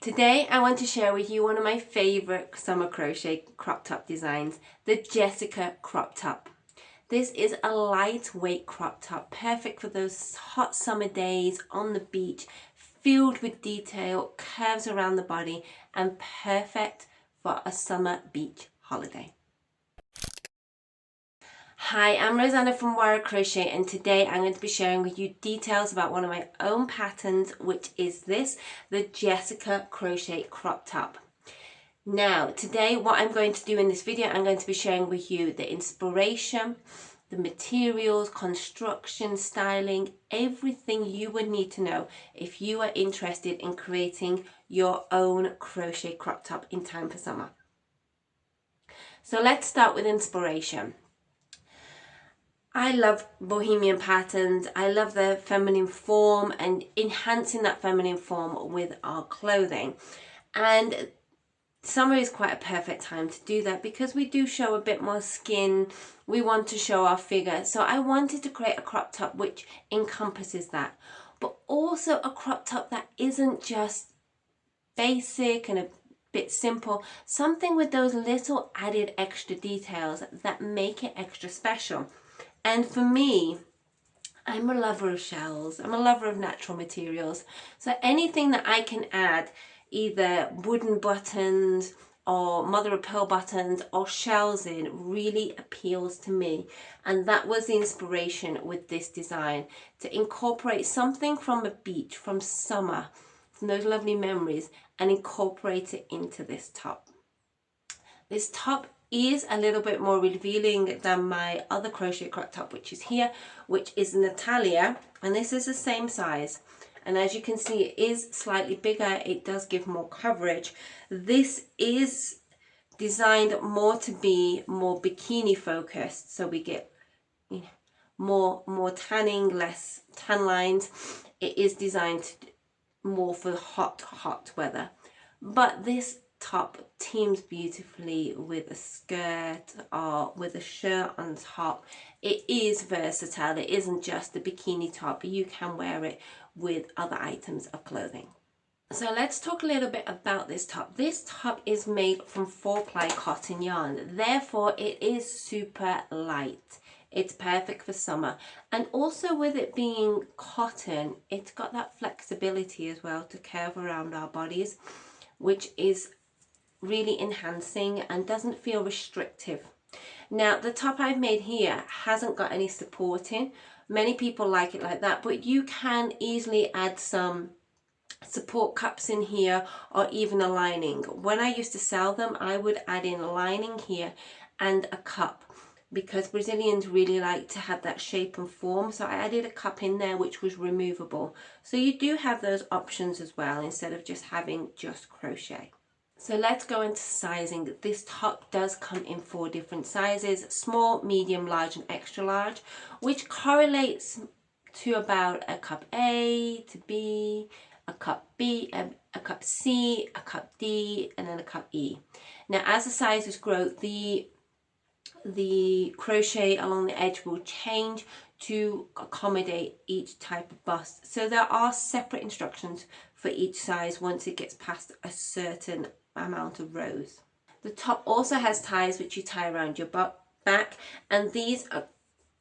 Today I want to share with you one of my favourite summer crochet crop top designs, the Jessica crop top. This is a lightweight crop top, perfect for those hot summer days on the beach, filled with detail, curves around the body, and perfect for a summer beach holiday. Hi, I'm Rosanna from Wearable Crochet, and today I'm going to be sharing with you details about one of my own patterns, which is this, the Jessica crochet crop top. Now, today what I'm going to do in this video, I'm going to be sharing with you the inspiration, the materials, construction, styling, everything you would need to know if you are interested in creating your own crochet crop top in time for summer. So let's start with inspiration. I love bohemian patterns. I love the feminine form and enhancing that feminine form with our clothing. And summer is quite a perfect time to do that because we do show a bit more skin. We want to show our figure. So I wanted to create a crop top which encompasses that, but also a crop top that isn't just basic and a bit simple, something with those little added extra details that make it extra special. And for me, I'm a lover of shells. I'm a lover of natural materials. So anything that I can add, either wooden buttons or mother of pearl buttons or shells in, really appeals to me. And that was the inspiration with this design, to incorporate something from a beach, from summer, from those lovely memories, and incorporate it into this top. This top is a little bit more revealing than my other crochet crop top, which is here, which is Natalia, and this is the same size. And as you can see, it is slightly bigger. It does give more coverage. This is designed more to be more bikini focused, so we get more tanning, less tan lines. It is designed more for hot weather, but this top teams beautifully with a skirt or with a shirt on top. It is versatile. It isn't just a bikini top. You can wear it with other items of clothing. So let's talk a little bit about this top. This top is made from 4-ply cotton yarn, therefore it is super light. It's perfect for summer, and also with it being cotton, it's got that flexibility as well to curve around our bodies, which is really enhancing and doesn't feel restrictive. Now the top I've made here hasn't got any supporting. Many people like it like that, but you can easily add some support cups in here or even a lining. When I used to sell them, I would add in a lining here and a cup, because Brazilians really like to have that shape and form. So I added a cup in there which was removable. So you do have those options as well, instead of just having just crochet. So let's go into sizing. This top does come in 4 different sizes: small, medium, large and extra large, which correlates to about a cup A to B, a cup B, a cup C, a cup D, and then a cup E. Now as the sizes grow, the crochet along the edge will change to accommodate each type of bust. So there are separate instructions for each size once it gets past a certain amount of rows. The top also has ties which you tie around your back, and these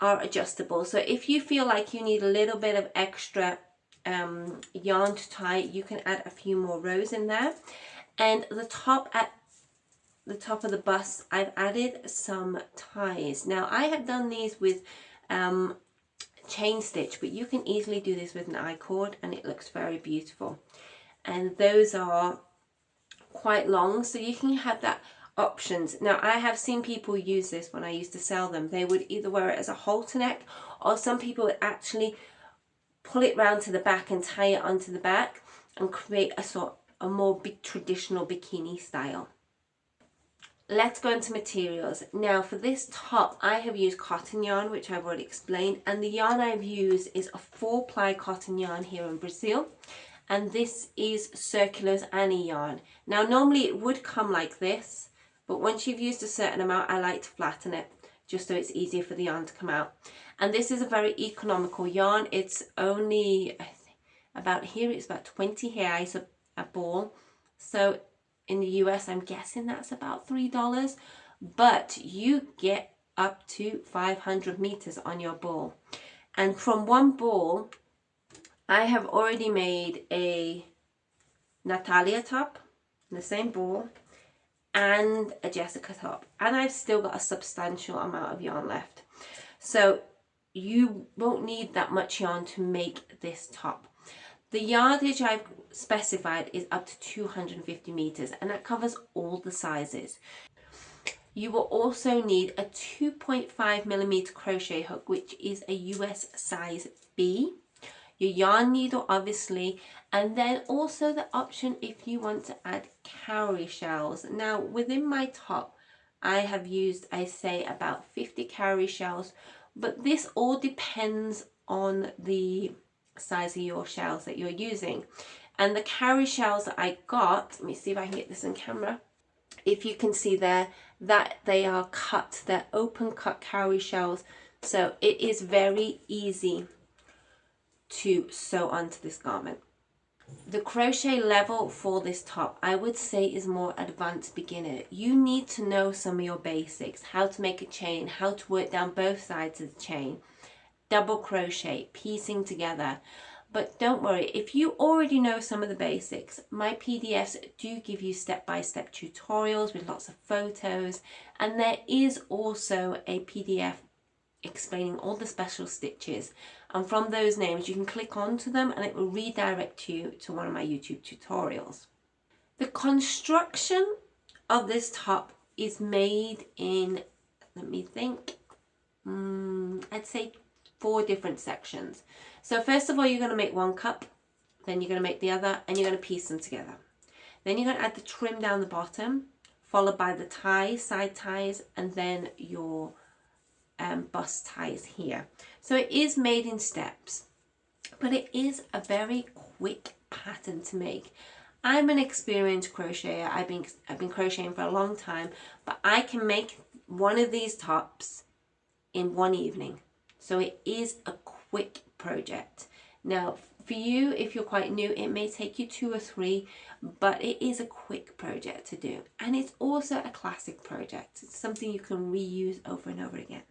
are adjustable. So if you feel like you need a little bit of extra yarn to tie, you can add a few more rows in there. And the top, at the top of the bust, I've added some ties. Now I have done these with chain stitch, but you can easily do this with an I-cord and it looks very beautiful. And those are quite long, so you can have that options. Now I have seen people use this when I used to sell them. They would either wear it as a halter neck, or some people would actually pull it round to the back and tie it onto the back and create a more traditional bikini style. Let's go into materials. Now for this top, I have used cotton yarn, which I've already explained, and the yarn I've used is a 4-ply cotton yarn here in Brazil, and this is Circular's Annie yarn. Now normally it would come like this, but once you've used a certain amount, I like to flatten it just so it's easier for the yarn to come out. And this is a very economical yarn. It's only, I think, about here, it's about 20 hairs a ball. So in the US, I'm guessing that's about $3, but you get up to 500 meters on your ball. And from one ball, I have already made a Natalia top, the same ball, and a Jessica top. And I've still got a substantial amount of yarn left. So you won't need that much yarn to make this top. The yardage I've specified is up to 250 meters, and that covers all the sizes. You will also need a 2.5 millimeter crochet hook, which is a US size B. Your yarn needle, obviously, and then also the option if you want to add cowrie shells. Now, within my top, I have used, I say, about 50 cowrie shells, but this all depends on the size of your shells that you're using. And the cowrie shells that I got, let me see if I can get this on camera. If you can see there, that they are cut, they're open cut cowrie shells, so it is very easy to sew onto this garment. The crochet level for this top, I would say, is more advanced beginner. You need to know some of your basics, how to make a chain, how to work down both sides of the chain, double crochet, piecing together. But don't worry, if you already know some of the basics, my PDFs do give you step-by-step tutorials with lots of photos, and there is also a PDF explaining all the special stitches, and from those names you can click onto them and it will redirect you to one of my YouTube tutorials. The construction of this top is made in, let me think, I'd say 4 different sections. So first of all, you're going to make one cup, then you're going to make the other, and you're going to piece them together. Then you're going to add the trim down the bottom, followed by the ties, side ties, and then your bust ties here. So it is made in steps, but it is a very quick pattern to make. I'm an experienced crocheter. I've been crocheting for a long time, but I can make one of these tops in one evening. So it is a quick project. Now for you, if you're quite new, it may take you 2 or 3, but it is a quick project to do. And it's also a classic project. It's something you can reuse over and over again.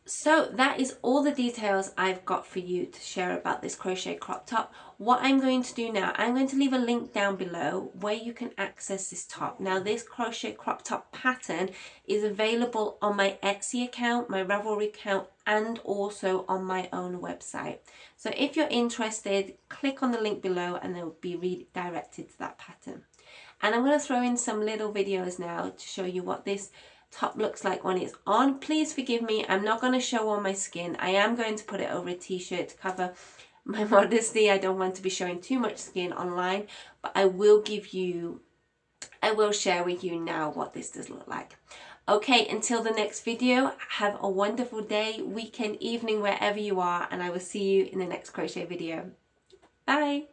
So that is all the details I've got for you to share about this crochet crop top. What I'm going to do now, I'm going to leave a link down below where you can access this top. Now this crochet crop top pattern is available on my Etsy account, my Ravelry account, and also on my own website. So if you're interested, click on the link below and they'll be redirected to that pattern. And I'm going to throw in some little videos now to show you what this top looks like when it's on. Please forgive me, I'm not going to show all my skin. I am going to put it over a t-shirt to cover my modesty. I don't want to be showing too much skin online, but I will share with you now what this does look like. Okay, until the next video, have a wonderful day, weekend, evening, wherever you are, and I will see you in the next crochet video. Bye!